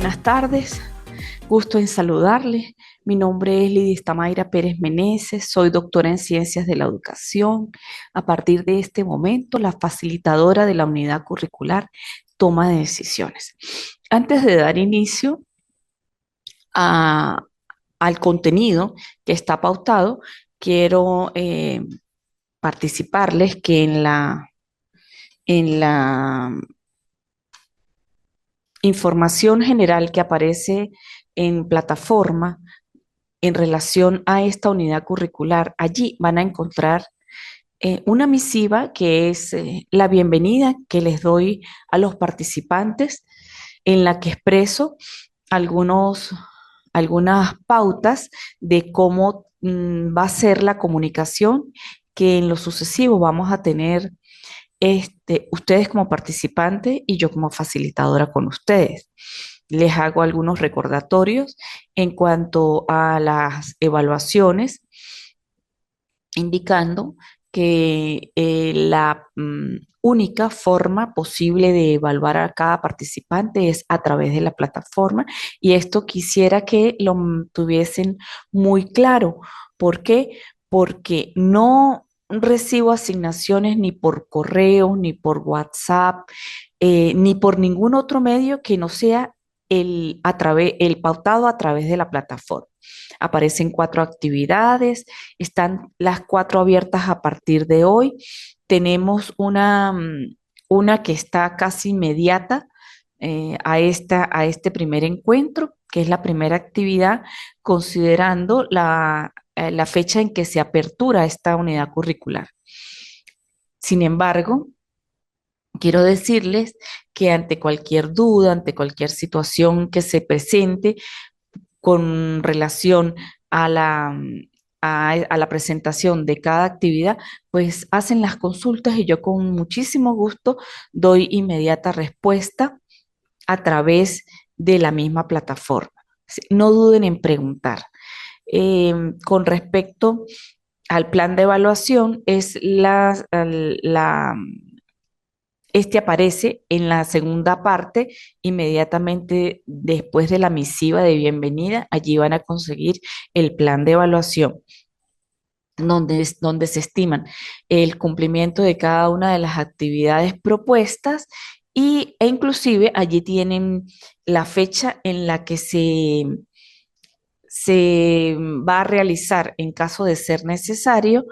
buenas tardes. Gusto en saludarles. Mi nombre es Lidia Tamaira Pérez Meneses, soy doctora en Ciencias de la Educación. A partir de este momento, la facilitadora de la unidad curricular Toma de Decisiones. Antes de dar inicio a- al contenido que está pautado, quiero participarles que en la información general que aparece en plataforma en relación a esta unidad curricular, allí van a encontrar una misiva que es la bienvenida que les doy a los participantes, en la que expreso algunos, algunas pautas de cómo va a ser la comunicación que en lo sucesivo vamos a tener ustedes como participantes y yo como facilitadora con ustedes. Les hago algunos recordatorios en cuanto a las evaluaciones, indicando que la única forma posible de evaluar a cada participante es a través de la plataforma y esto quisiera que lo tuviesen muy claro. ¿Por qué? Porque no recibo asignaciones ni por correo, ni por WhatsApp, ni por ningún otro medio que no sea el pautado a través de la plataforma. Aparecen 4 actividades, están las 4 abiertas a partir de hoy. Tenemos una que está casi inmediata a este primer encuentro, que es la primera actividad, considerando la fecha en que se apertura esta unidad curricular. Sin embargo, quiero decirles que ante cualquier duda, ante cualquier situación que se presente con relación a a la presentación de cada actividad, pues hacen las consultas y yo con muchísimo gusto doy inmediata respuesta a través de la misma plataforma. Sí, no duden en preguntar. Con respecto al plan de evaluación, este aparece en la segunda parte, inmediatamente después de la misiva de bienvenida. Allí van a conseguir el plan de evaluación, donde se estiman el cumplimiento de cada una de las actividades propuestas e inclusive allí tienen la fecha en la que se va a realizar en caso de ser necesario,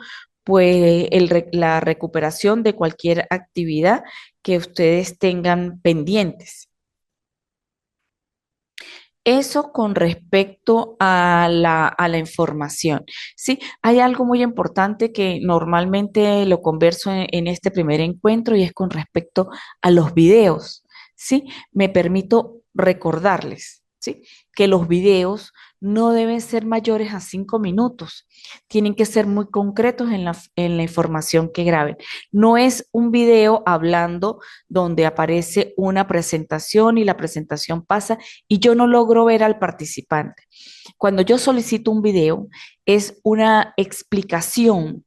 pues la recuperación de cualquier actividad que ustedes tengan pendientes. Eso con respecto a la información. Sí, hay algo muy importante que normalmente lo converso en este primer encuentro y es con respecto a los videos. Sí, me permito recordarles, sí, que los videos no deben ser mayores a 5 minutos. Tienen que ser muy concretos en la información que graben. No es un video hablando donde aparece una presentación y la presentación pasa y yo no logro ver al participante. Cuando yo solicito un video, es una explicación,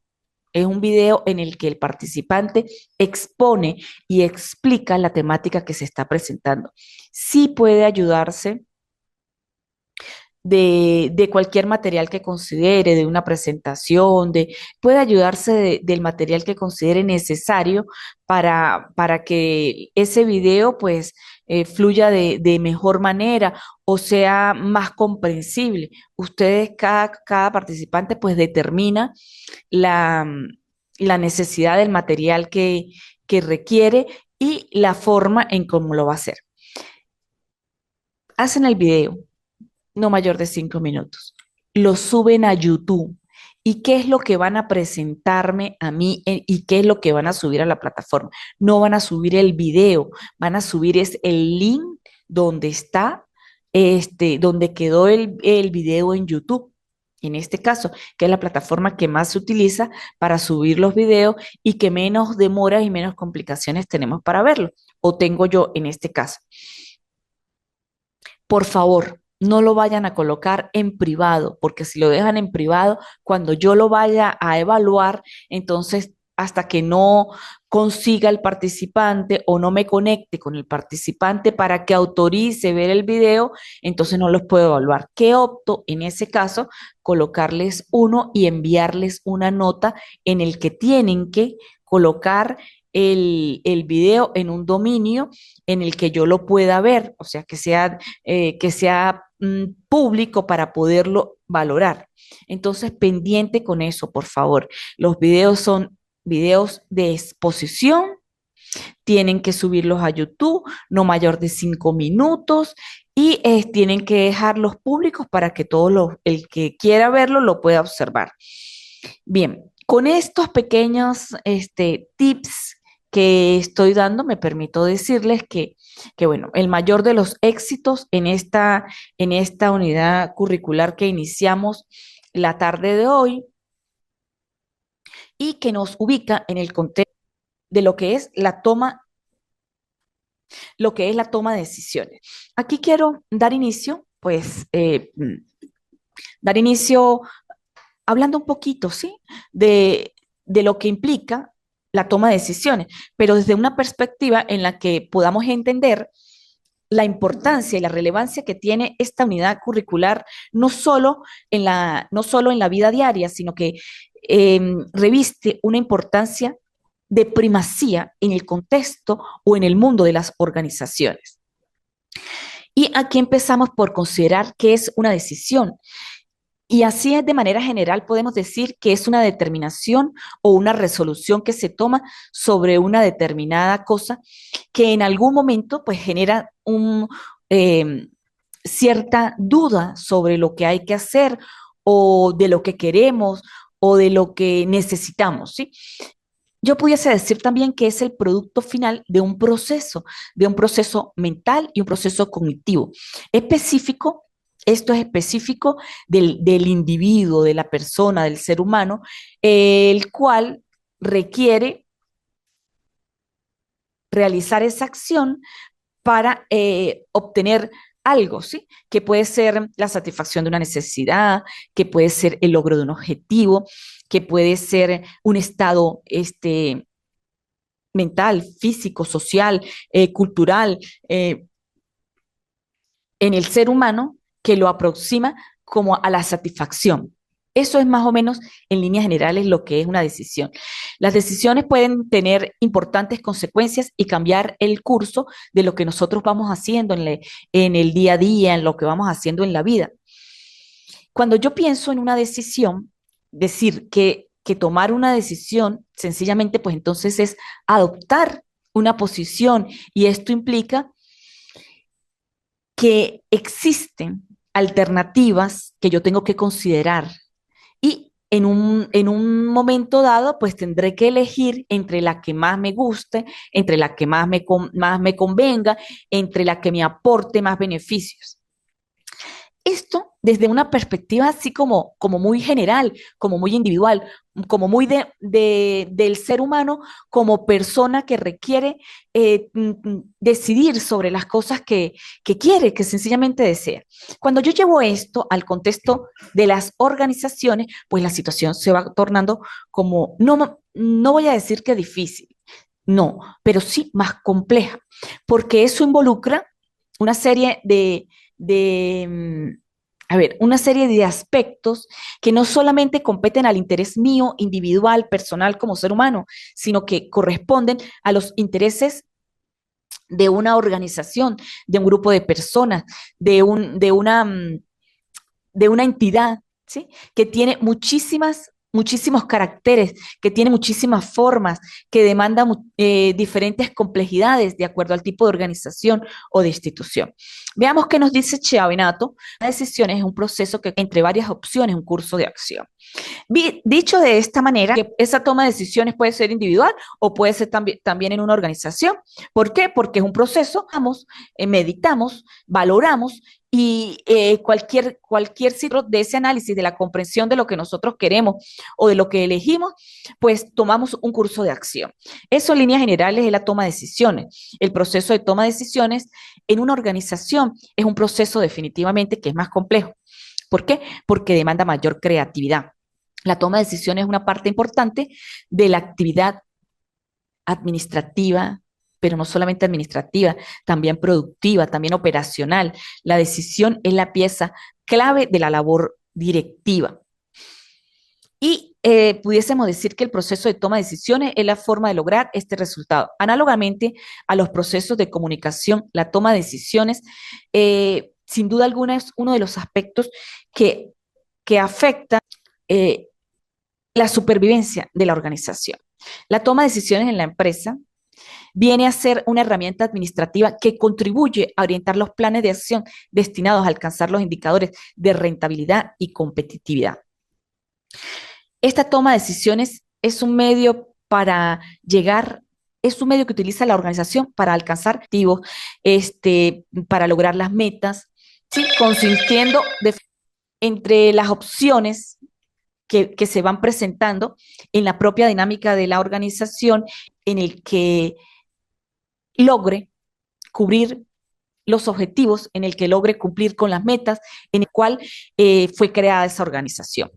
es un video en el que el participante expone y explica la temática que se está presentando. Sí puede ayudarse de cualquier material que considere, de una presentación, puede ayudarse del material que considere necesario para que ese video pues fluya de mejor manera o sea más comprensible. Ustedes, cada participante pues determina la, la necesidad del material que requiere y la forma en cómo lo va a hacer. Hacen el video no mayor de 5 minutos. Lo suben a YouTube. ¿Y qué es lo que van a presentarme a mí y qué es lo que van a subir a la plataforma? No van a subir el video, van a subir es el link donde está, donde quedó el video en YouTube. En este caso, que es la plataforma que más se utiliza para subir los videos y que menos demoras y menos complicaciones tenemos para verlo. O tengo yo en este caso. Por favor, no lo vayan a colocar en privado, porque si lo dejan en privado, cuando yo lo vaya a evaluar, entonces hasta que no consiga el participante o no me conecte con el participante para que autorice ver el video, entonces no los puedo evaluar. ¿Qué opto en ese caso? Colocarles uno y enviarles una nota en el que tienen que colocar el video en un dominio en el que yo lo pueda ver, o sea, que sea público para poderlo valorar. Entonces, pendiente con eso, por favor. Los videos son videos de exposición, tienen que subirlos a YouTube, no mayor de 5 minutos, y tienen que dejarlos públicos para que el que quiera verlo lo pueda observar. Bien, con estos pequeños tips que estoy dando, me permito decirles bueno, el mayor de los éxitos en esta unidad curricular que iniciamos la tarde de hoy y que nos ubica en el contexto de lo que es la toma de decisiones. Aquí quiero dar inicio, dar inicio hablando un poquito, ¿sí? De lo que implica la toma de decisiones, pero desde una perspectiva en la que podamos entender la importancia y la relevancia que tiene esta unidad curricular, no solo en la vida diaria, sino que reviste una importancia de primacía en el contexto o en el mundo de las organizaciones. Y aquí empezamos por considerar qué es una decisión. Y así es, de manera general podemos decir que es una determinación o una resolución que se toma sobre una determinada cosa que en algún momento pues genera eh, cierta duda sobre lo que hay que hacer o de lo que queremos o de lo que necesitamos, ¿sí? Yo pudiese decir también que es el producto final de un proceso mental y un proceso cognitivo específico. Esto es específico del individuo, de la persona, del ser humano, el cual requiere realizar esa acción para obtener algo, ¿sí? Que puede ser la satisfacción de una necesidad, que puede ser el logro de un objetivo, que puede ser un estado mental, físico, social, cultural, en el ser humano que lo aproxima como a la satisfacción. Eso es más o menos, en líneas generales, lo que es una decisión. Las decisiones pueden tener importantes consecuencias y cambiar el curso de lo que nosotros vamos haciendo en el día a día, en lo que vamos haciendo en la vida. Cuando yo pienso en una decisión, decir que tomar una decisión sencillamente, pues entonces es adoptar una posición, y esto implica que existen alternativas que yo tengo que considerar, y en un momento dado, pues tendré que elegir entre la que más me guste, entre la que más me convenga, entre la que me aporte más beneficios. Esto desde una perspectiva así como muy general, como muy individual, como muy del ser humano como persona que requiere decidir sobre las cosas que quiere, que sencillamente desea. Cuando yo llevo esto al contexto de las organizaciones, pues la situación se va tornando como, no voy a decir que difícil, no, pero sí más compleja, porque eso involucra una serie una serie de aspectos que no solamente competen al interés mío, individual, personal como ser humano, sino que corresponden a los intereses de una organización, de un grupo de personas, de una entidad, ¿sí? Que tiene muchísimos caracteres, que tiene muchísimas formas, que demanda diferentes complejidades de acuerdo al tipo de organización o de institución. Veamos qué nos dice Chiavinato. La decisión es un proceso que entre varias opciones, un curso de acción. Dicho de esta manera, que esa toma de decisiones puede ser individual o puede ser también en una organización. ¿Por qué? Porque es un proceso, meditamos, valoramos, y cualquier ciclo de ese análisis, de la comprensión de lo que nosotros queremos o de lo que elegimos, pues tomamos un curso de acción. Eso en líneas generales es la toma de decisiones. El proceso de toma de decisiones en una organización es un proceso definitivamente que es más complejo. ¿Por qué? Porque demanda mayor creatividad. La toma de decisiones es una parte importante de la actividad administrativa, pero no solamente administrativa, también productiva, también operacional. La decisión es la pieza clave de la labor directiva. Y pudiésemos decir que el proceso de toma de decisiones es la forma de lograr este resultado. Análogamente a los procesos de comunicación, la toma de decisiones, sin duda alguna, es uno de los aspectos que, que afecta eh, la supervivencia de la organización. La toma de decisiones en la empresa viene a ser una herramienta administrativa que contribuye a orientar los planes de acción destinados a alcanzar los indicadores de rentabilidad y competitividad. Esta toma de decisiones es un medio para llegar, es un medio que utiliza la organización para alcanzar objetivos, para lograr las metas, ¿sí? Consistiendo entre las opciones que se van presentando en la propia dinámica de la organización, en el que logre cubrir los objetivos, en el que logre cumplir con las metas, en el cual fue creada esa organización.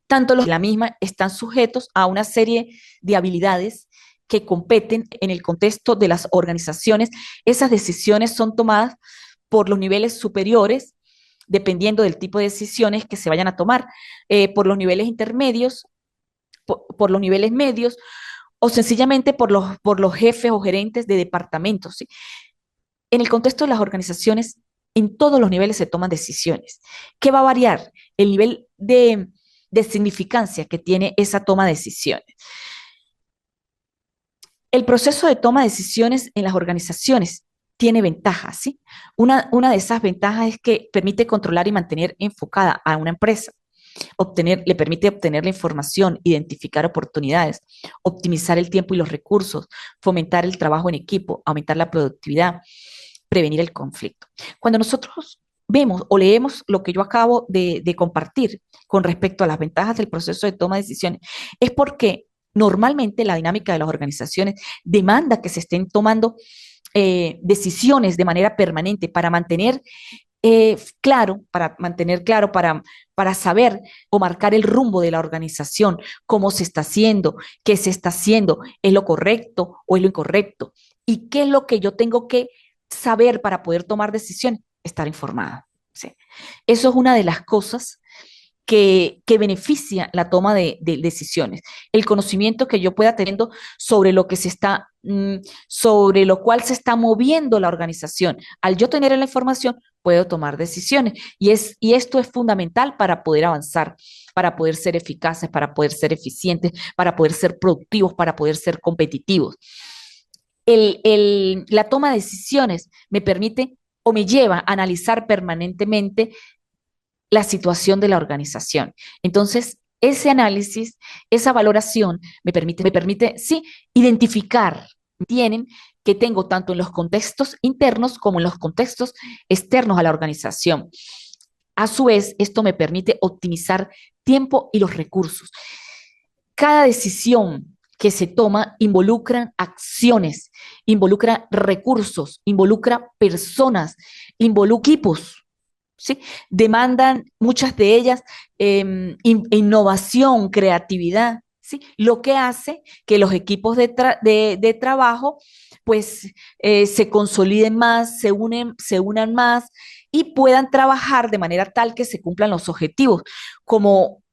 Tanto los de la misma están sujetos a una serie de habilidades que competen en el contexto de las organizaciones. Esas decisiones son tomadas por los niveles superiores, dependiendo del tipo de decisiones que se vayan a tomar, por los niveles intermedios, por los niveles medios, o sencillamente por los jefes o gerentes de departamentos, ¿sí? En el contexto de las organizaciones, en todos los niveles se toman decisiones. ¿Qué va a variar? El nivel de significancia que tiene esa toma de decisiones. El proceso de toma de decisiones en las organizaciones tiene ventajas, ¿sí? Una de esas ventajas es que permite controlar y mantener enfocada a una empresa. Le permite obtener la información, identificar oportunidades, optimizar el tiempo y los recursos, fomentar el trabajo en equipo, aumentar la productividad, prevenir el conflicto. Cuando nosotros vemos o leemos lo que yo acabo de compartir con respecto a las ventajas del proceso de toma de decisiones, es porque normalmente la dinámica de las organizaciones demanda que se estén tomando decisiones de manera permanente para mantener claro, para saber o marcar el rumbo de la organización, cómo se está haciendo, qué se está haciendo, es lo correcto o es lo incorrecto, y qué es lo que yo tengo que saber para poder tomar decisiones, estar informada. ¿Sí? Eso es una de las cosas que beneficia la toma de decisiones. El conocimiento que yo pueda teniendo sobre lo que se está, sobre lo cual se está moviendo la organización. Al yo tener la información, puedo tomar decisiones. Y esto es fundamental para poder avanzar, para poder ser eficaces, para poder ser eficientes, para poder ser productivos, para poder ser competitivos. La toma de decisiones me permite o me lleva a analizar permanentemente la situación de la organización. Entonces, ese análisis, esa valoración me permite, sí, identificar, tienen que tengo tanto en los contextos internos como en los contextos externos a la organización. A su vez, esto me permite optimizar tiempo y los recursos. Cada decisión que se toma involucra acciones, involucra recursos, involucra personas, involucra equipos, ¿sí? Demandan muchas de ellas innovación, creatividad, ¿sí? Lo que hace que los equipos de trabajo pues se consoliden más, se unan más y puedan trabajar de manera tal que se cumplan los objetivos como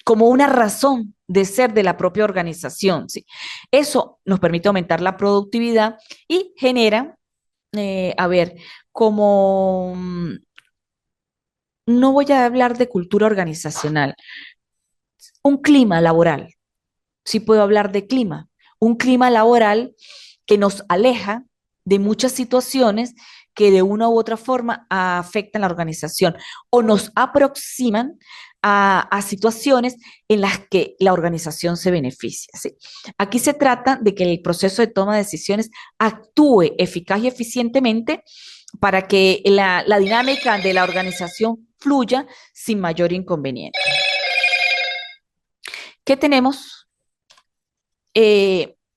una razón de ser de la propia organización, ¿sí? Eso nos permite aumentar la productividad y genera, a ver, como no voy a hablar de cultura organizacional, un clima laboral, sí puedo hablar de clima, un clima laboral que nos aleja de muchas situaciones que de una u otra forma afectan la organización o nos aproximan a situaciones en las que la organización se beneficia. ¿Sí? Aquí se trata de que el proceso de toma de decisiones actúe eficaz y eficientemente para que la dinámica de la organización fluya sin mayor inconveniente. ¿Qué tenemos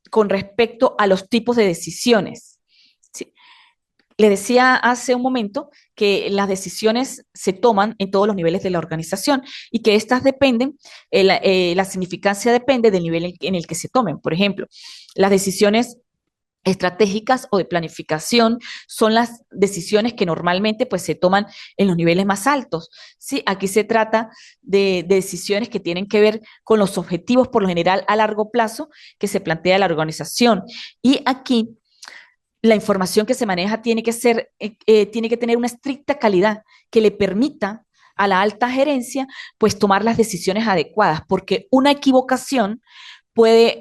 con respecto a los tipos de decisiones? ¿Sí? le decía hace un momento que las decisiones se toman en todos los niveles de la organización y que estas dependen, la significancia depende del nivel en el que se tomen. Por ejemplo, las decisiones estratégicas o de planificación son las decisiones que normalmente pues se toman en los niveles más altos. ¿Sí? Aquí se trata de decisiones que tienen que ver con los objetivos por lo general a largo plazo que se plantea la organización. Y aquí la información que se maneja tiene que tener una estricta calidad que le permita a la alta gerencia pues tomar las decisiones adecuadas, porque una equivocación puede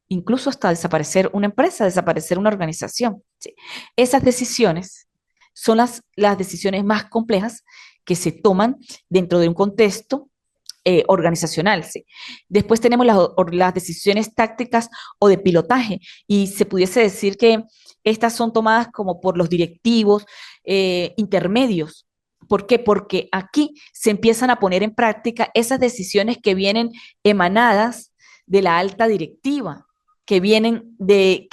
incluso hasta desaparecer una empresa, desaparecer una organización. ¿Sí? Esas decisiones son las decisiones más complejas que se toman dentro de un contexto organizacional. ¿Sí? Después tenemos las decisiones tácticas o de pilotaje y se pudiese decir que estas son tomadas como por los directivos intermedios. ¿Por qué? Porque aquí se empiezan a poner en práctica esas decisiones que vienen emanadas de la alta directiva, que vienen de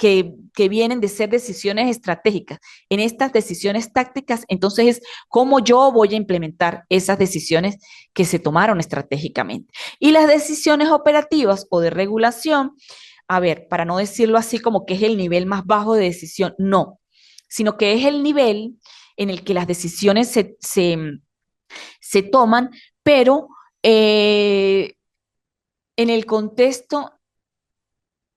ser decisiones estratégicas. En estas decisiones tácticas, entonces es cómo yo voy a implementar esas decisiones que se tomaron estratégicamente. Y las decisiones operativas o de regulación, a ver, para no decirlo así como que es el nivel más bajo de decisión, no, sino que es el nivel en el que las decisiones se toman, pero en el contexto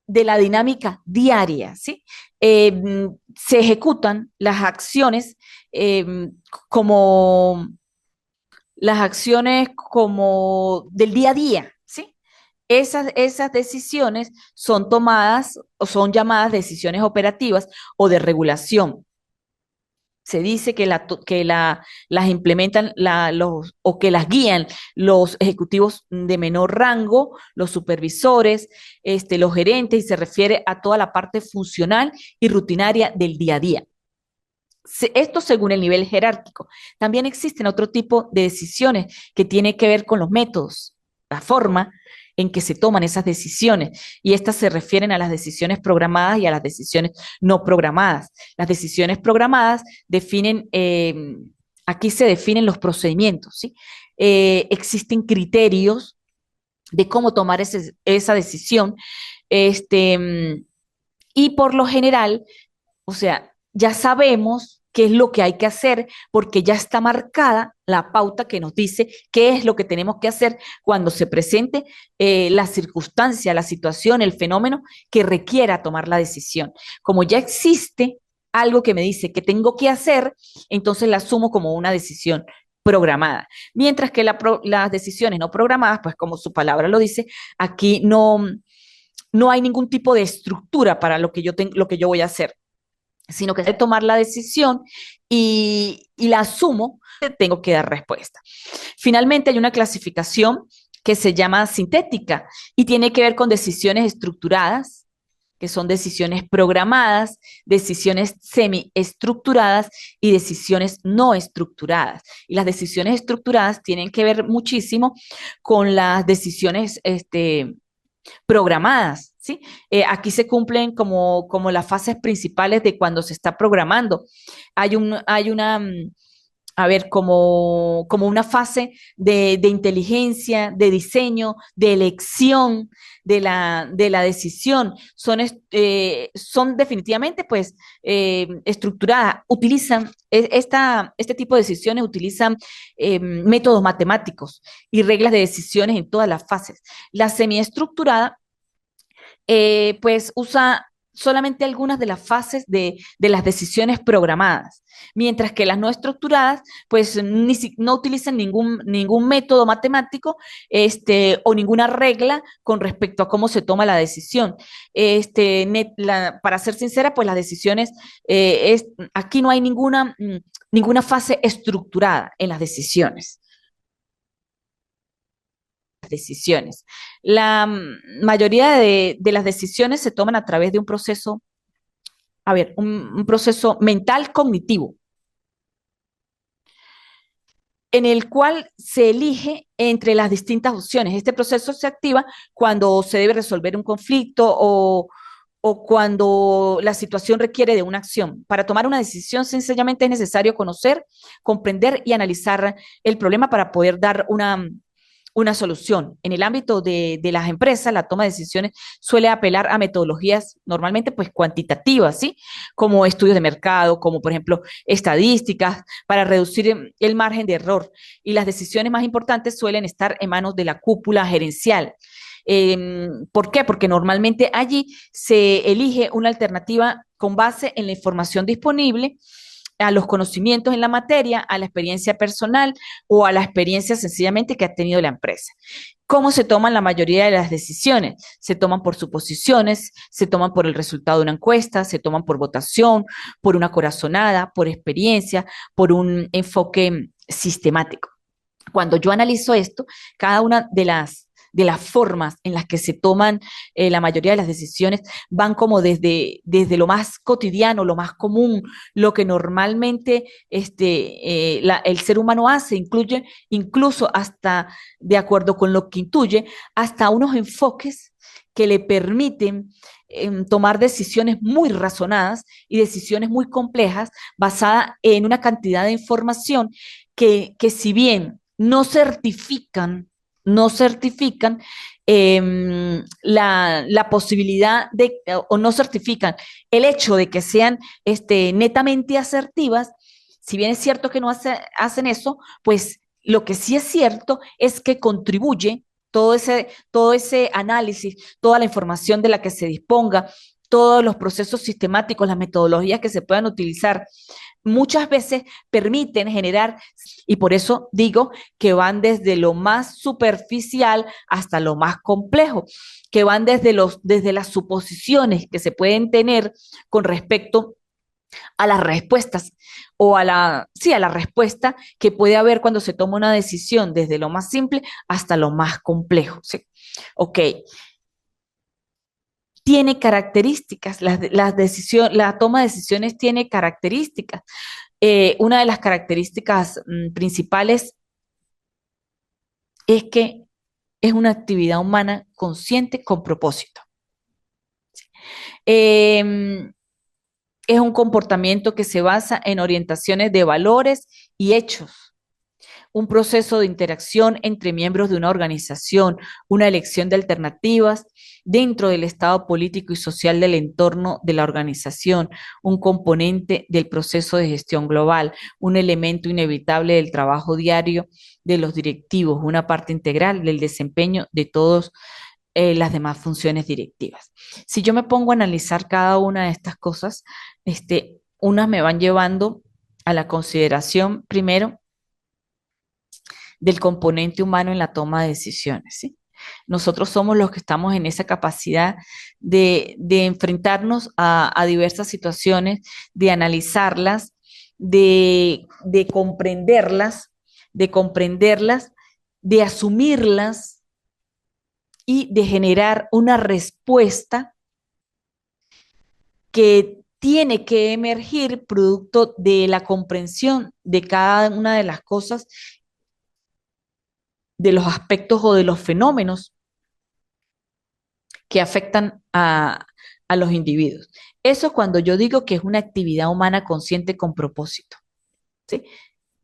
de la dinámica diaria, ¿sí? Se ejecutan las acciones eh, como del día a día, ¿sí? Esas decisiones son tomadas o son llamadas decisiones operativas o de regulación. Se dice las implementan o que las guían los ejecutivos de menor rango, los supervisores, los gerentes, y se refiere a toda la parte funcional y rutinaria del día a día. Esto según el nivel jerárquico. También existen otro tipo de decisiones que tiene que ver con los métodos, la forma en que se toman esas decisiones. Y estas se refieren a las decisiones programadas y a las decisiones no programadas. Las decisiones programadas definen, aquí se definen los procedimientos, ¿sí? Existen criterios de cómo tomar esa decisión. Este, y por lo general, o sea, ya sabemos qué es lo que hay que hacer porque ya está marcada la pauta que nos dice qué es lo que tenemos que hacer cuando se presente la circunstancia, la situación, el fenómeno que requiera tomar la decisión. Como ya existe algo que me dice que tengo que hacer, entonces la asumo como una decisión programada. Mientras que las decisiones no programadas, pues como su palabra lo dice, aquí no hay ningún tipo de estructura para lo que yo voy a hacer, sino que de tomar la decisión y la asumo, tengo que dar respuesta. Finalmente, hay una clasificación que se llama sintética y tiene que ver con decisiones estructuradas, que son decisiones programadas, decisiones semiestructuradas y decisiones no estructuradas. Y las decisiones estructuradas tienen que ver muchísimo con las decisiones programadas, ¿sí? Aquí se cumplen como las fases principales de cuando se está programando. Hay una, a ver, como una fase de inteligencia, de diseño, de elección de la decisión. Son definitivamente, pues, estructuradas. Este tipo de decisiones utilizan métodos matemáticos y reglas de decisiones en todas las fases. La semiestructurada pues usa solamente algunas de las fases de las decisiones programadas, mientras que las no estructuradas, pues no utilizan ningún método matemático o ninguna regla con respecto a cómo se toma la decisión. Para ser sincera, pues las decisiones, aquí no hay ninguna fase estructurada en las decisiones. La mayoría de las decisiones se toman a través de un proceso, a ver, un proceso mental cognitivo, en el cual se elige entre las distintas opciones. Este proceso se activa cuando se debe resolver un conflicto o cuando la situación requiere de una acción. Para tomar una decisión, sencillamente es necesario conocer, comprender y analizar el problema para poder dar una solución. En el ámbito de las empresas, la toma de decisiones suele apelar a metodologías normalmente pues cuantitativas, ¿sí? Como estudios de mercado, como por ejemplo estadísticas, para reducir el margen de error. Y las decisiones más importantes suelen estar en manos de la cúpula gerencial. ¿Por qué? Porque normalmente allí se elige una alternativa con base en la información disponible, a los conocimientos en la materia, a la experiencia personal o a la experiencia sencillamente que ha tenido la empresa. ¿Cómo se toman la mayoría de las decisiones? Se toman por suposiciones, se toman por el resultado de una encuesta, se toman por votación, por una corazonada, por experiencia, por un enfoque sistemático. Cuando yo analizo esto, cada una de las formas en las que se toman la mayoría de las decisiones van como desde lo más cotidiano, lo más común, lo que normalmente el ser humano hace, incluye incluso hasta, de acuerdo con lo que intuye, hasta unos enfoques que le permiten tomar decisiones muy razonadas y decisiones muy complejas basadas en una cantidad de información que si bien no certifican la posibilidad de, o no certifican el hecho de que sean netamente asertivas. Si bien es cierto que no hacen eso, pues lo que sí es cierto es que contribuye todo ese análisis, toda la información de la que se disponga, todos los procesos sistemáticos, las metodologías que se puedan utilizar, muchas veces permiten generar, y por eso digo que van desde lo más superficial hasta lo más complejo, que van desde las suposiciones que se pueden tener con respecto a las respuestas o sí, a la respuesta que puede haber cuando se toma una decisión desde lo más simple hasta lo más complejo. ¿Sí? Ok, tiene características, la toma de decisiones tiene características. Una de las características principales es que es una actividad humana consciente con propósito. Eh, es un comportamiento que se basa en orientaciones de valores y hechos, un proceso de interacción entre miembros de una organización, una elección de alternativas dentro del estado político y social del entorno de la organización, un componente del proceso de gestión global, un elemento inevitable del trabajo diario de los directivos, una parte integral del desempeño de todas las demás funciones directivas. Si yo me pongo a analizar cada una de estas cosas, unas me van llevando a la consideración primero del componente humano en la toma de decisiones, ¿sí? Nosotros somos los que estamos en esa capacidad de enfrentarnos a diversas situaciones, de analizarlas, de comprenderlas, de comprenderlas, de asumirlas y de generar una respuesta que tiene que emergir producto de la comprensión de cada una de las cosas, de los aspectos o de los fenómenos que afectan a los individuos. Eso cuando yo digo que es una actividad humana consciente con propósito. ¿Sí?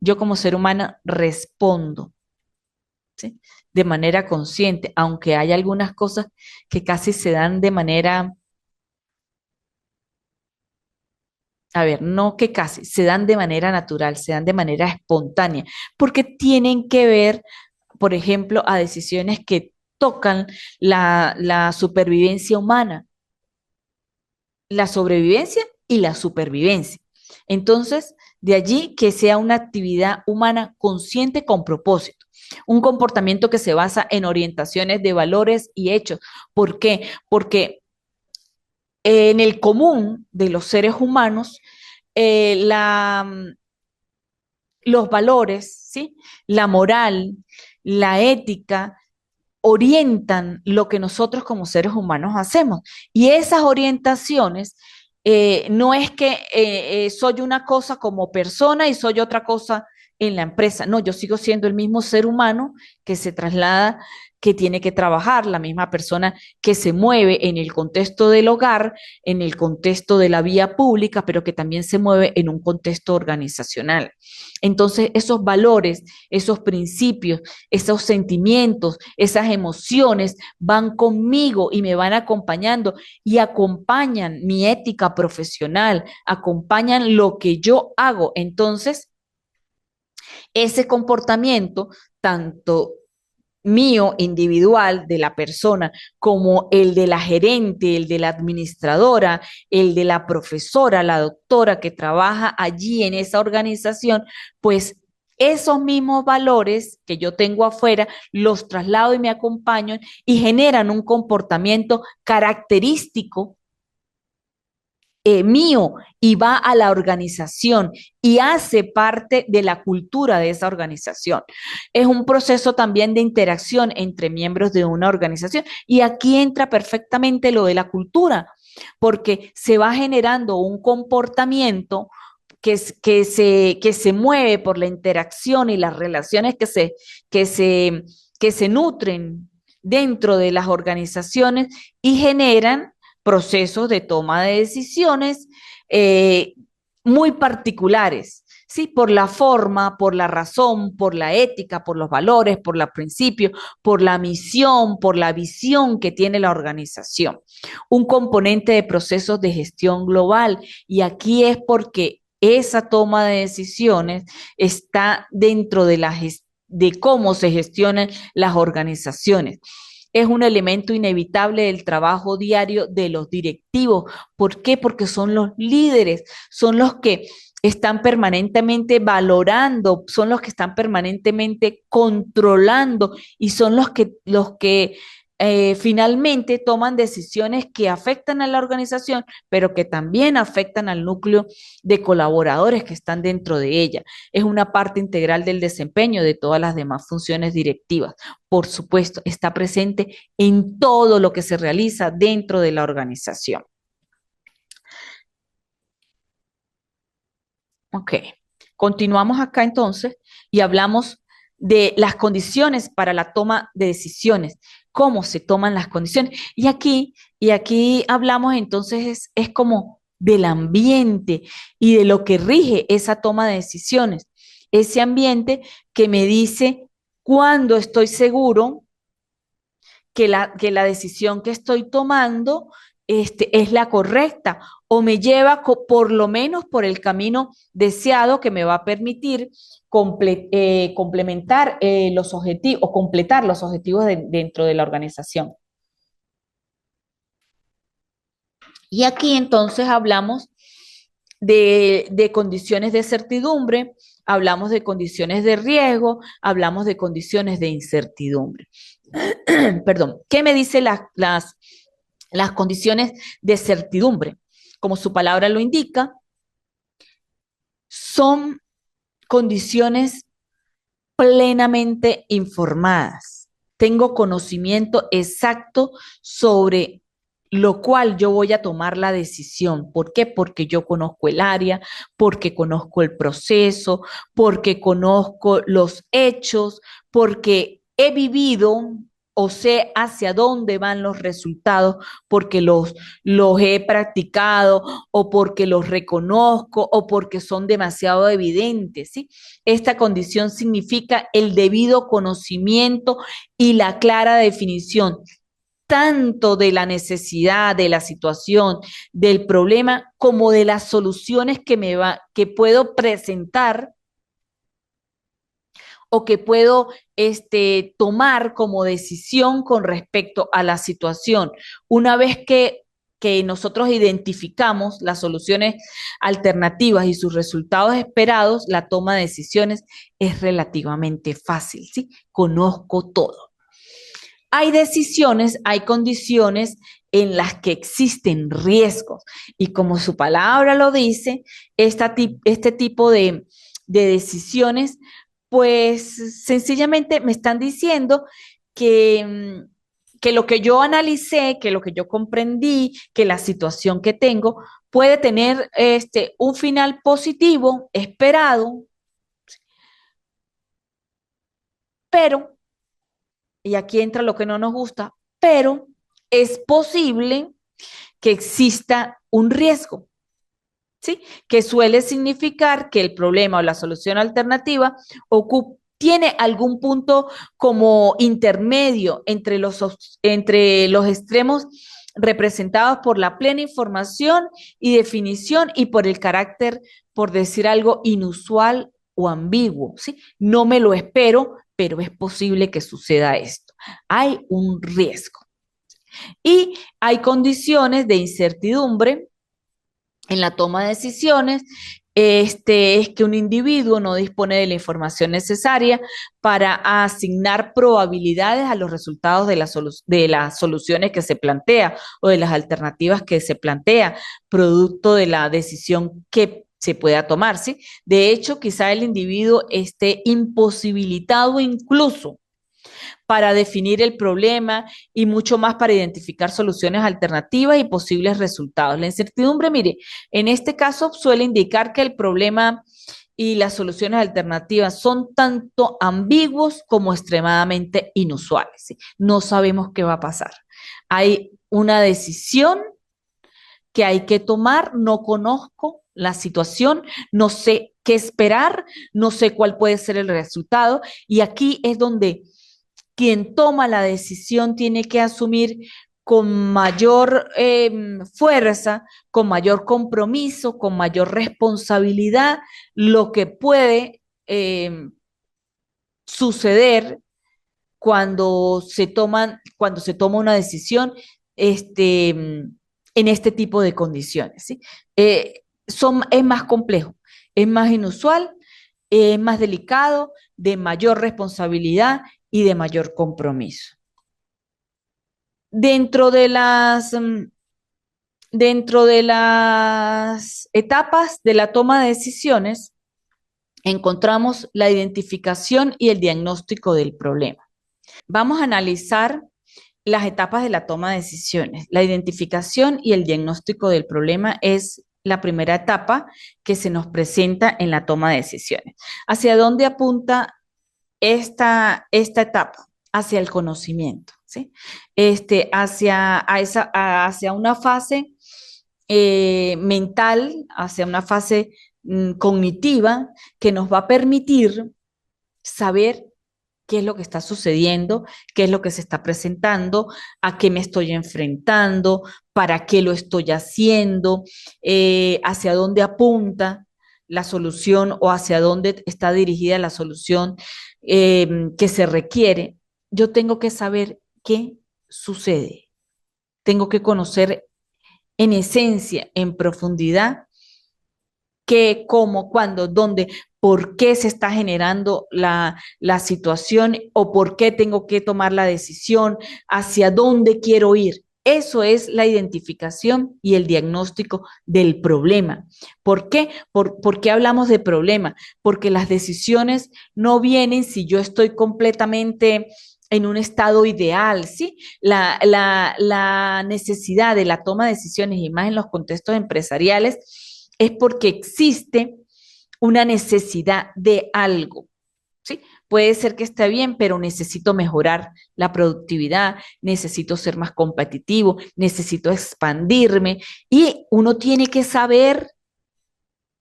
Yo como ser humano respondo, ¿sí? De manera consciente, aunque hay algunas cosas que casi se dan de manera, a ver, no que casi, se dan de manera natural, se dan de manera espontánea, porque tienen que ver, por ejemplo, a decisiones que tocan la supervivencia humana, la sobrevivencia y la supervivencia. Entonces, de allí que sea una actividad humana consciente con propósito, un comportamiento que se basa en orientaciones de valores y hechos. ¿Por qué? Porque en el común de los seres humanos, eh, la, los valores, ¿sí? La moral, la ética, orientan lo que nosotros como seres humanos hacemos. Y esas orientaciones no es que soy una cosa como persona y soy otra cosa en la empresa. No, yo sigo siendo el mismo ser humano que se traslada, que tiene que trabajar, la misma persona que se mueve en el contexto del hogar, en el contexto de la vía pública, pero que también se mueve en un contexto organizacional. Entonces, esos valores, esos principios, esos sentimientos, esas emociones van conmigo y me van acompañando y acompañan mi ética profesional, acompañan lo que yo hago. Entonces, ese comportamiento, tanto mío, individual, de la persona, como el de la gerente, el de la administradora, el de la profesora, la doctora que trabaja allí en esa organización, pues esos mismos valores que yo tengo afuera los traslado y me acompañan y generan un comportamiento característico mío y va a la organización y hace parte de la cultura de esa organización. Es un proceso también de interacción entre miembros de una organización y aquí entra perfectamente lo de la cultura, porque se va generando un comportamiento que se mueve por la interacción y las relaciones que se, que se nutren dentro de las organizaciones y generan procesos de toma de decisiones eh, muy particulares, ¿sí? Por la forma, por la razón, por la ética, por los valores, por los principios, por la misión, por la visión que tiene la organización. Un componente de procesos de gestión global y aquí es porque esa toma de decisiones está dentro de de cómo se gestionan las organizaciones es un elemento inevitable del trabajo diario de los directivos. ¿Por qué? Porque son los líderes, son los que están permanentemente valorando, son los que están permanentemente controlando y son los que finalmente toman decisiones que afectan a la organización, pero que también afectan al núcleo de colaboradores que están dentro de ella. Es una parte integral del desempeño de todas las demás funciones directivas. Por supuesto, está presente en todo lo que se realiza dentro de la organización. Ok, continuamos acá entonces y hablamos de las condiciones para la toma de decisiones, cómo se toman las condiciones. Y aquí hablamos entonces es como del ambiente y de lo que rige esa toma de decisiones. Ese ambiente que me dice cuándo estoy seguro que la decisión que estoy tomando es la correcta o me lleva por lo menos por el camino deseado que me va a permitir complementar los objetivos o completar los objetivos dentro de la organización. Y aquí entonces hablamos de condiciones de certidumbre, hablamos de condiciones de riesgo, hablamos de condiciones de incertidumbre. Perdón, ¿qué me dice las condiciones de certidumbre? Como su palabra lo indica, son condiciones plenamente informadas. Tengo conocimiento exacto sobre lo cual yo voy a tomar la decisión. ¿Por qué? Porque yo conozco el área, porque conozco el proceso, porque conozco los hechos, porque he vivido o sé hacia dónde van los resultados, porque los he practicado o porque los reconozco o porque son demasiado evidentes, ¿sí? Esta condición significa el debido conocimiento y la clara definición tanto de la necesidad, de la situación, del problema, como de las soluciones que puedo presentar o que puedo tomar como decisión con respecto a la situación. Una vez que nosotros identificamos las soluciones alternativas y sus resultados esperados, la toma de decisiones es relativamente fácil, ¿sí? Conozco todo. Hay decisiones, hay condiciones en las que existen riesgos y como su palabra lo dice, este tipo de decisiones, pues sencillamente me están diciendo que, que lo que yo analicé, que lo que yo comprendí, que la situación que tengo puede tener un final positivo esperado, pero y aquí entra lo que no nos gusta, pero es posible que exista un riesgo, ¿sí? Que suele significar que el problema o la solución alternativa tiene algún punto como intermedio entre los extremos representados por la plena información y definición y por el carácter, por decir algo, inusual o ambiguo, ¿sí? No me lo espero, pero es posible que suceda esto. Hay un riesgo. Y hay condiciones de incertidumbre en la toma de decisiones. Es que un individuo no dispone de la información necesaria para asignar probabilidades a los resultados de las soluciones que se plantea o de las alternativas que se plantea, producto de la decisión que se pueda tomar, ¿sí? De hecho, quizá el individuo esté imposibilitado incluso para definir el problema y mucho más para identificar soluciones alternativas y posibles resultados. La incertidumbre, mire, en este caso suele indicar que el problema y las soluciones alternativas son tanto ambiguos como extremadamente inusuales, ¿sí? No sabemos qué va a pasar. Hay una decisión que hay que tomar, no conozco la situación, no sé qué esperar, no sé cuál puede ser el resultado y aquí es donde quien toma la decisión tiene que asumir con mayor fuerza, con mayor compromiso, con mayor responsabilidad lo que puede suceder cuando se toma una decisión en este tipo de condiciones, ¿sí? Es más complejo, es más inusual, es más delicado, de mayor responsabilidad y de mayor compromiso. Dentro de las, dentro de las etapas de la toma de decisiones, encontramos la identificación y el diagnóstico del problema. Vamos a analizar las etapas de la toma de decisiones. La identificación y el diagnóstico del problema es la primera etapa que se nos presenta en la toma de decisiones. ¿Hacia dónde apunta esta etapa? Hacia el conocimiento, ¿sí? Hacia una fase mental, hacia una fase cognitiva que nos va a permitir saber qué es lo que está sucediendo, qué es lo que se está presentando, a qué me estoy enfrentando, para qué lo estoy haciendo, hacia dónde apunta la solución o hacia dónde está dirigida la solución que se requiere. Yo tengo que saber qué sucede. Tengo que conocer en esencia, en profundidad, qué, cómo, cuándo, dónde, por qué se está generando la situación o por qué tengo que tomar la decisión, hacia dónde quiero ir. Eso es la identificación y el diagnóstico del problema. ¿Por qué? ¿Por qué hablamos de problema? Porque las decisiones no vienen si yo estoy completamente en un estado ideal, ¿sí? La necesidad de la toma de decisiones y más en los contextos empresariales es porque existe una necesidad de algo, ¿sí? Puede ser que esté bien, pero necesito mejorar la productividad, necesito ser más competitivo, necesito expandirme y uno tiene que saber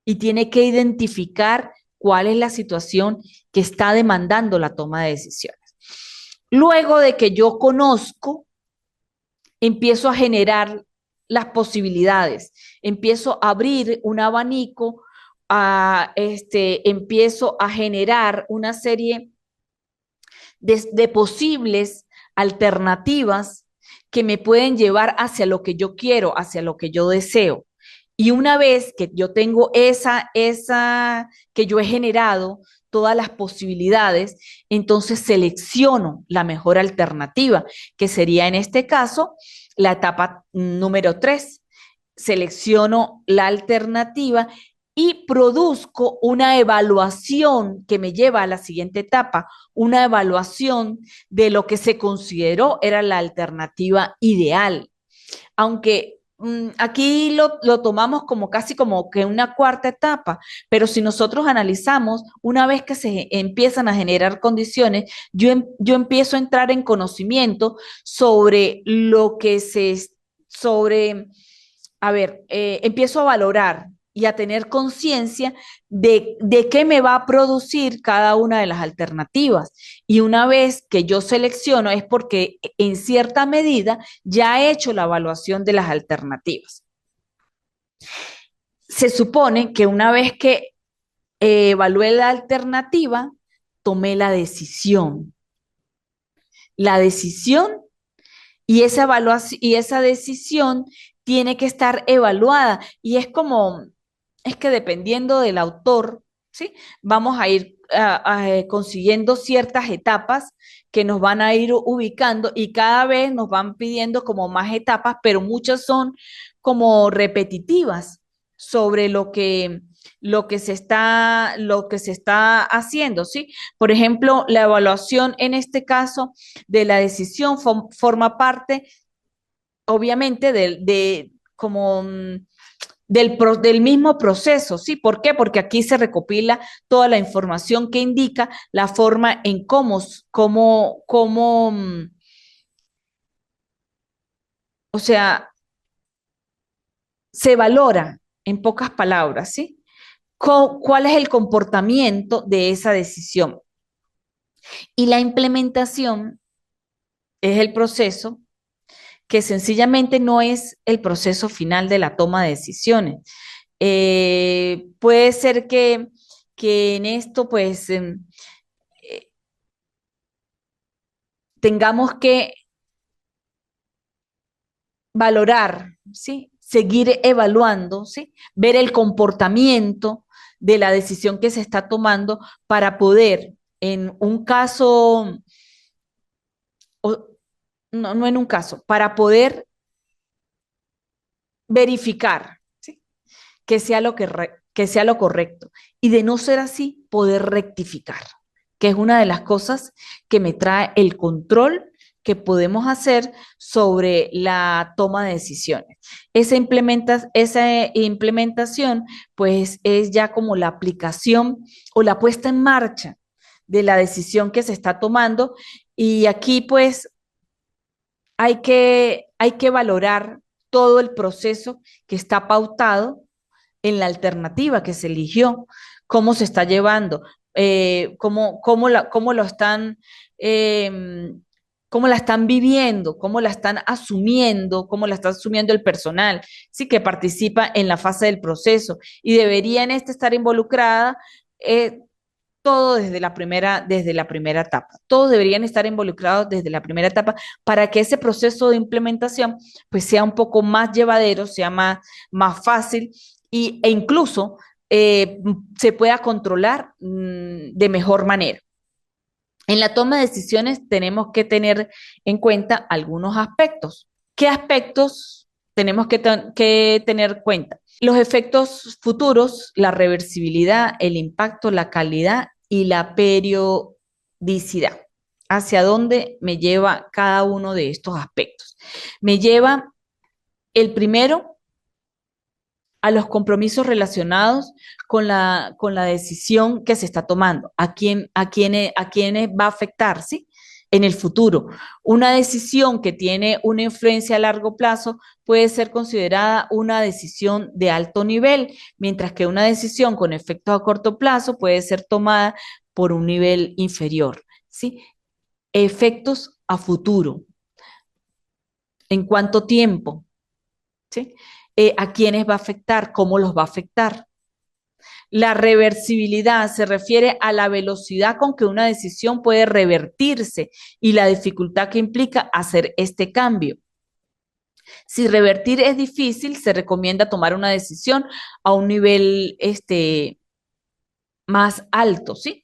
y tiene que identificar cuál es la situación que está demandando la toma de decisiones. Luego de que yo conozco, empiezo a generar las posibilidades, empiezo a abrir un abanico, empiezo a generar una serie de posibles alternativas que me pueden llevar hacia lo que yo quiero, hacia lo que yo deseo. Y una vez que yo tengo que yo he generado todas las posibilidades, entonces selecciono la mejor alternativa, que sería en este caso la etapa número 3. Selecciono la alternativa y produzco una evaluación que me lleva a la siguiente etapa, una evaluación de lo que se consideró era la alternativa ideal. Aunque aquí lo tomamos como casi como que una cuarta etapa, pero si nosotros analizamos, una vez que se empiezan a generar condiciones, yo empiezo a entrar en conocimiento sobre lo que sobre, a ver, empiezo a valorar y a tener conciencia de qué me va a producir cada una de las alternativas. Y una vez que yo selecciono es porque en cierta medida ya he hecho la evaluación de las alternativas. Se supone que una vez que evalué la alternativa, tomé la decisión. La decisión y esa evaluación y esa decisión tiene que estar evaluada. Y es como, es que dependiendo del autor, ¿sí? Vamos a ir consiguiendo ciertas etapas que nos van a ir ubicando y cada vez nos van pidiendo como más etapas, pero muchas son como repetitivas sobre lo que se está haciendo, ¿sí? Por ejemplo, la evaluación en este caso de la decisión forma parte, obviamente, como del mismo proceso, ¿sí? ¿Por qué? Porque aquí se recopila toda la información que indica la forma en o sea, se valora, en pocas palabras, ¿sí? ¿Cuál es el comportamiento de esa decisión? Y la implementación es el proceso que sencillamente no es el proceso final de la toma de decisiones. Puede ser que en esto, pues, tengamos que valorar, ¿sí? Seguir evaluando, ¿sí? Ver el comportamiento de la decisión que se está tomando para poder, en un caso, o, no en un caso, para poder verificar, ¿sí? Que sea lo correcto. Y de no ser así, poder rectificar, que es una de las cosas que me trae el control que podemos hacer sobre la toma de decisiones. Esa implementación, pues, es ya como la aplicación o la puesta en marcha de la decisión que se está tomando. Y aquí, pues, hay que valorar todo el proceso que está pautado en la alternativa que se eligió, cómo se está llevando, cómo lo están, eh, cómo la están viviendo, cómo la están asumiendo, cómo la está asumiendo el personal, sí, que participa en la fase del proceso y debería en este estar involucrada todo desde la primera etapa. Todos deberían estar involucrados desde la primera etapa para que ese proceso de implementación pues sea un poco más llevadero, sea más fácil e incluso se pueda controlar de mejor manera. En la toma de decisiones tenemos que tener en cuenta algunos aspectos. ¿Qué aspectos tenemos que tener en cuenta? Los efectos futuros, la reversibilidad, el impacto, la calidad y la periodicidad. ¿Hacia dónde me lleva cada uno de estos aspectos? Me lleva el primero a los compromisos relacionados con la decisión que se está tomando, a quiénes va a afectar, ¿sí? En el futuro. Una decisión que tiene una influencia a largo plazo puede ser considerada una decisión de alto nivel, mientras que una decisión con efectos a corto plazo puede ser tomada por un nivel inferior, ¿sí? Efectos a futuro. ¿En cuánto tiempo? ¿Sí? ¿A quiénes va a afectar? ¿Cómo los va a afectar? La reversibilidad se refiere a la velocidad con que una decisión puede revertirse y la dificultad que implica hacer este cambio. Si revertir es difícil, se recomienda tomar una decisión a un nivel más alto, ¿sí?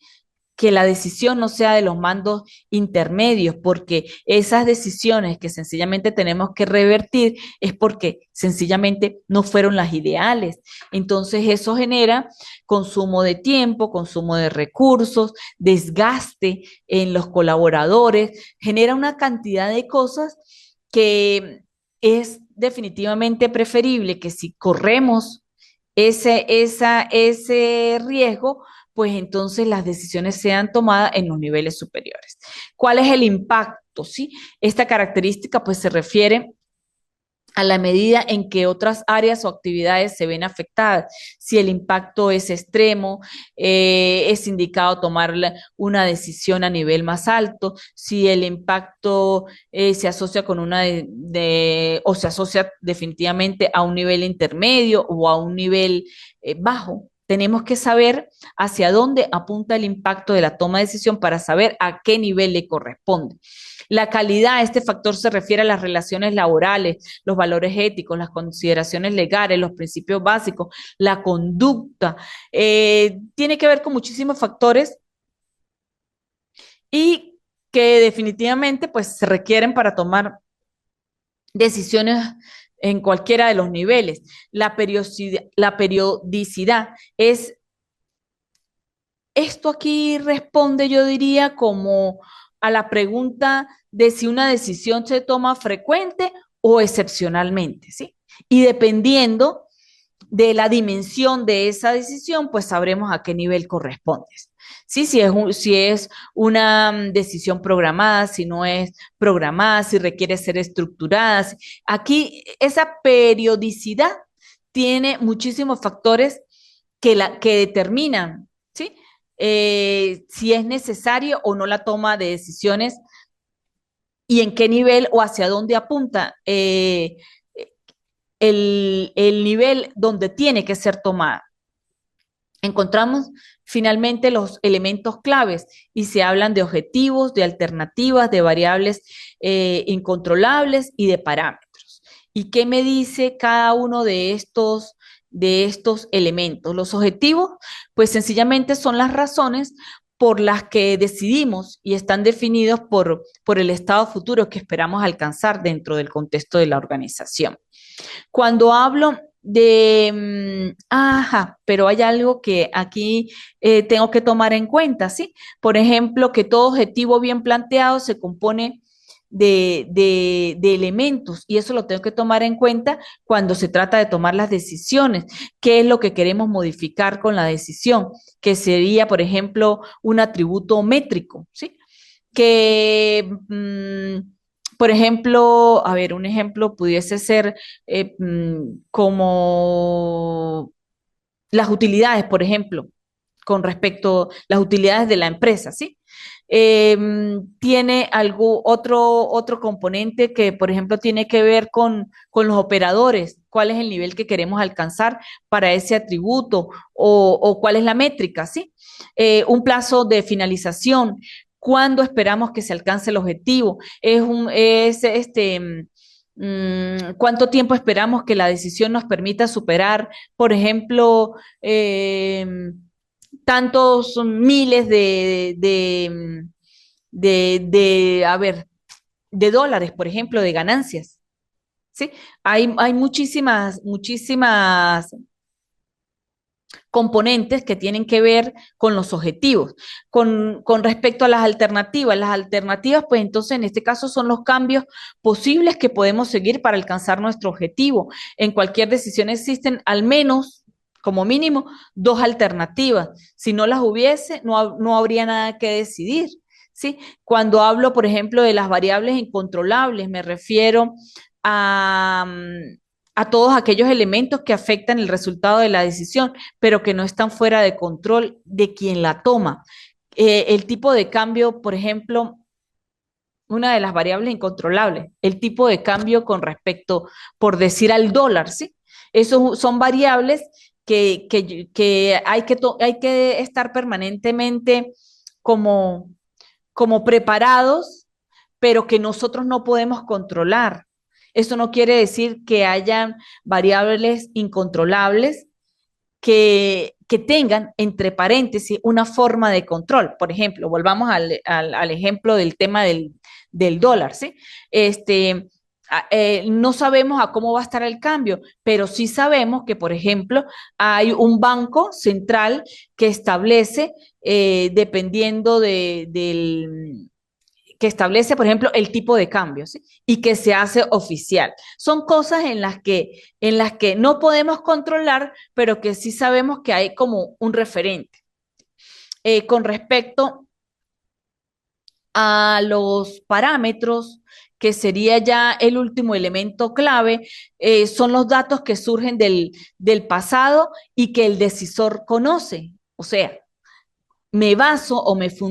Que la decisión no sea de los mandos intermedios, porque esas decisiones que sencillamente tenemos que revertir es porque sencillamente no fueron las ideales. Entonces eso genera consumo de tiempo, consumo de recursos, desgaste en los colaboradores, genera una cantidad de cosas que es definitivamente preferible que si corremos ese riesgo, pues entonces las decisiones sean tomadas en los niveles superiores. ¿Cuál es el impacto? ¿Sí? Esta característica pues se refiere a la medida en que otras áreas o actividades se ven afectadas. Si el impacto es extremo, es indicado tomar una decisión a nivel más alto. Si el impacto se asocia con o se asocia definitivamente a un nivel intermedio o a un nivel bajo. Tenemos que saber hacia dónde apunta el impacto de la toma de decisión para saber a qué nivel le corresponde. La calidad, este factor se refiere a las relaciones laborales, los valores éticos, las consideraciones legales, los principios básicos, la conducta. Tiene que ver con muchísimos factores y que definitivamente pues se requieren para tomar decisiones en cualquiera de los niveles. La periodicidad es, esto aquí responde, yo diría, como a la pregunta de si una decisión se toma frecuente o excepcionalmente, ¿sí? Y dependiendo de la dimensión de esa decisión, pues sabremos a qué nivel corresponde. Sí, si es una decisión programada, si no es programada, si requiere ser estructurada. Aquí esa periodicidad tiene muchísimos factores que determinan, ¿sí? Si es necesario o no la toma de decisiones y en qué nivel o hacia dónde apunta el nivel donde tiene que ser tomada. Encontramos finalmente los elementos claves y se hablan de objetivos, de alternativas, de variables incontrolables y de parámetros. ¿Y qué me dice cada uno de estos elementos? Los objetivos, pues sencillamente son las razones por las que decidimos y están definidos por el estado futuro que esperamos alcanzar dentro del contexto de la organización. Cuando hablo ajá, pero hay algo que aquí tengo que tomar en cuenta, ¿sí? Por ejemplo, que todo objetivo bien planteado se compone de elementos y eso lo tengo que tomar en cuenta cuando se trata de tomar las decisiones. ¿Qué es lo que queremos modificar con la decisión? Que sería, por ejemplo, un atributo métrico, ¿sí? Que por ejemplo, a ver, un ejemplo pudiese ser como las utilidades, por ejemplo, con respecto a las utilidades de la empresa, ¿sí? Tiene otro componente que, por ejemplo, tiene que ver con los operadores, cuál es el nivel que queremos alcanzar para ese atributo o cuál es la métrica, ¿sí? Un plazo de finalización, cuándo esperamos que se alcance el objetivo, cuánto tiempo esperamos que la decisión nos permita superar, por ejemplo, tantos miles a ver, de dólares, por ejemplo, de ganancias. ¿Sí? Hay muchísimas componentes que tienen que ver con los objetivos. Con respecto a las alternativas, pues entonces en este caso son los cambios posibles que podemos seguir para alcanzar nuestro objetivo. En cualquier decisión existen al menos, como mínimo, dos alternativas. Si no las hubiese, no habría nada que decidir. ¿Sí? Cuando hablo, por ejemplo, de las variables incontrolables, me refiero a, a todos aquellos elementos que afectan el resultado de la decisión, pero que no están fuera de control de quien la toma. El tipo de cambio, por ejemplo, una de las variables incontrolables, el tipo de cambio con respecto, por decir, al dólar, ¿sí? Esos son variables que hay que estar permanentemente como, como preparados, pero que nosotros no podemos controlar. Eso no quiere decir que hayan variables incontrolables que tengan, entre paréntesis, una forma de control. Por ejemplo, volvamos al ejemplo del tema del dólar, ¿sí? Este, no sabemos a cómo va a estar el cambio, pero sí sabemos que, por ejemplo, hay un banco central que establece, dependiendo que establece, por ejemplo, el tipo de cambio, ¿sí? Y que se hace oficial. Son cosas en las que no podemos controlar, pero que sí sabemos que hay como un referente. Con respecto a los parámetros, que sería ya el último elemento clave, son los datos que surgen del pasado y que el decisor conoce. O sea, me baso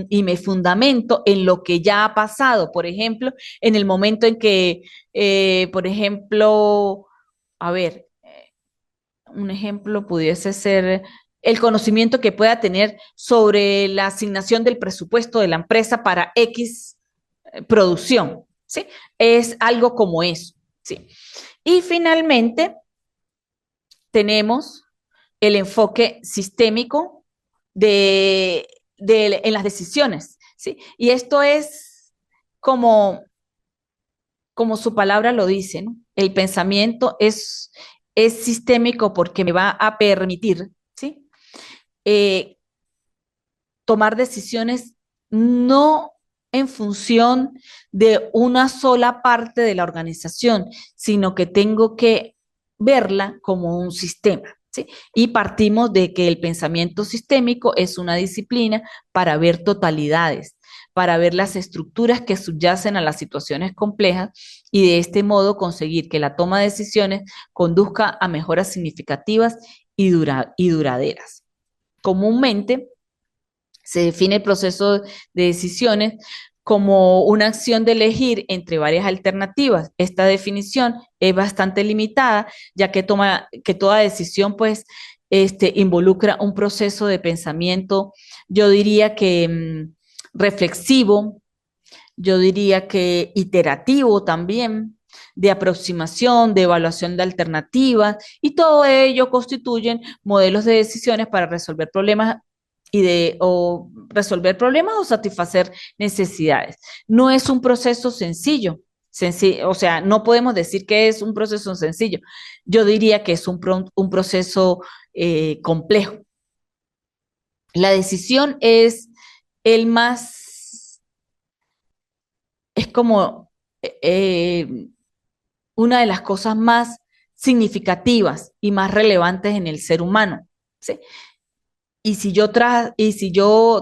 y me fundamento en lo que ya ha pasado. Por ejemplo, en el momento en que, por ejemplo, a ver, un ejemplo pudiese ser el conocimiento que pueda tener sobre la asignación del presupuesto de la empresa para X producción, ¿sí? Es algo como eso, ¿sí? Y finalmente tenemos el enfoque sistémico en las decisiones, ¿sí? Y esto es como, como su palabra lo dice, ¿no? El pensamiento es sistémico porque me va a permitir, ¿sí? Eh, tomar decisiones no en función de una sola parte de la organización, sino que tengo que verla como un sistema. ¿Sí? Y partimos de que el pensamiento sistémico es una disciplina para ver totalidades, para ver las estructuras que subyacen a las situaciones complejas y de este modo conseguir que la toma de decisiones conduzca a mejoras significativas y duraderas. Comúnmente, se define el proceso de decisiones como una acción de elegir entre varias alternativas. Esta definición es bastante limitada, ya que toda decisión pues involucra un proceso de pensamiento, yo diría que reflexivo, yo diría que iterativo también, de aproximación, de evaluación de alternativas, y todo ello constituyen modelos de decisiones para resolver problemas o resolver problemas o satisfacer necesidades. No es un proceso sencillo, o sea, no podemos decir que es un proceso sencillo. Yo diría que es un proceso complejo. La decisión es el más, es como eh, una de las cosas más significativas y más relevantes en el ser humano, ¿sí? Y si yo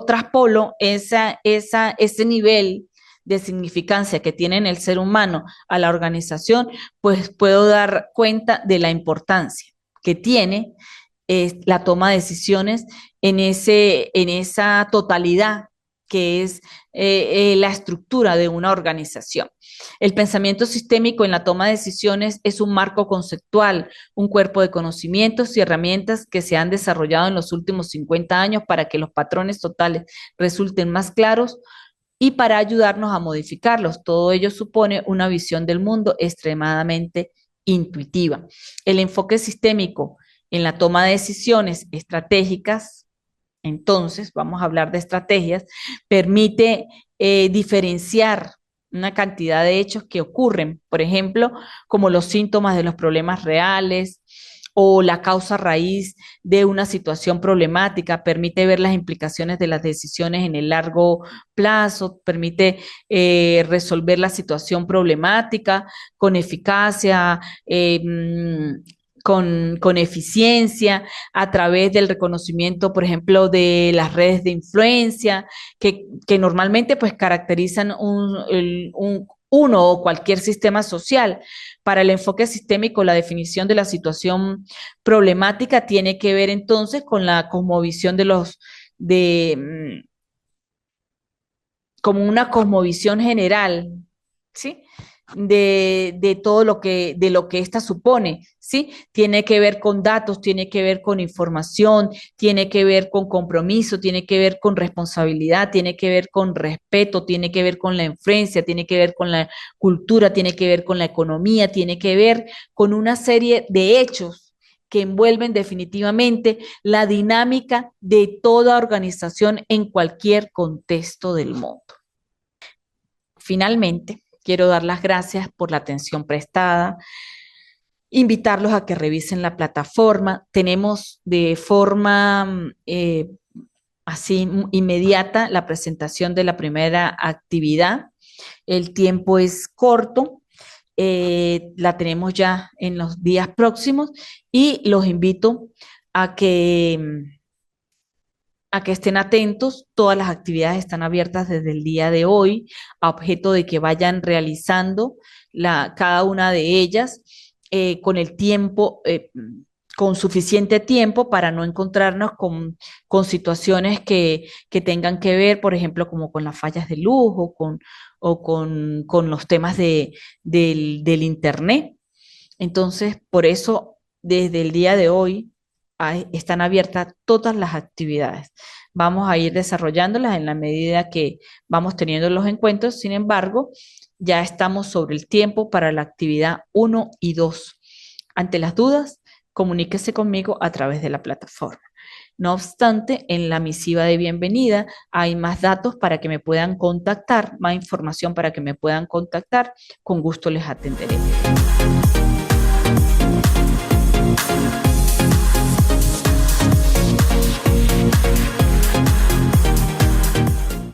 traspolo ese nivel de significancia que tiene en el ser humano a la organización, pues puedo dar cuenta de la importancia que tiene la toma de decisiones en esa totalidad que es la estructura de una organización. El pensamiento sistémico en la toma de decisiones es un marco conceptual, un cuerpo de conocimientos y herramientas que se han desarrollado en los últimos 50 años para que los patrones totales resulten más claros y para ayudarnos a modificarlos. Todo ello supone una visión del mundo extremadamente intuitiva. El enfoque sistémico en la toma de decisiones estratégicas, entonces vamos a hablar de estrategias, permite diferenciar una cantidad de hechos que ocurren, por ejemplo, como los síntomas de los problemas reales o la causa raíz de una situación problemática, permite ver las implicaciones de las decisiones en el largo plazo, permite resolver la situación problemática con eficacia, con eficiencia, a través del reconocimiento, por ejemplo, de las redes de influencia, que normalmente pues caracterizan uno o cualquier sistema social. Para el enfoque sistémico, la definición de la situación problemática tiene que ver entonces con la cosmovisión de como una cosmovisión general, ¿sí? De todo de lo que ésta supone, ¿sí? Tiene que ver con datos, tiene que ver con información, tiene que ver con compromiso, tiene que ver con responsabilidad, tiene que ver con respeto, tiene que ver con la influencia, tiene que ver con la cultura, tiene que ver con la economía, tiene que ver con una serie de hechos que envuelven definitivamente la dinámica de toda organización en cualquier contexto del mundo. Finalmente, quiero dar las gracias por la atención prestada, invitarlos a que revisen la plataforma. Tenemos de forma así inmediata la presentación de la primera actividad El tiempo es corto, la tenemos ya en los días próximos y los invito a que estén atentos. Todas las actividades están abiertas desde el día de hoy, a objeto de que vayan realizando cada una de ellas con el tiempo, con suficiente tiempo para no encontrarnos con situaciones que tengan que ver, por ejemplo, como con las fallas de luz o con los temas del Internet. Entonces, por eso, desde el día de hoy están abiertas todas las actividades. Vamos a ir desarrollándolas en la medida que vamos teniendo los encuentros. Sin embargo, ya estamos sobre el tiempo para la actividad 1 y 2. Ante las dudas, comuníquese conmigo a través de la plataforma. No obstante, en la misiva de bienvenida hay más datos para que me puedan contactar, más información para que me puedan contactar. Con gusto les atenderé.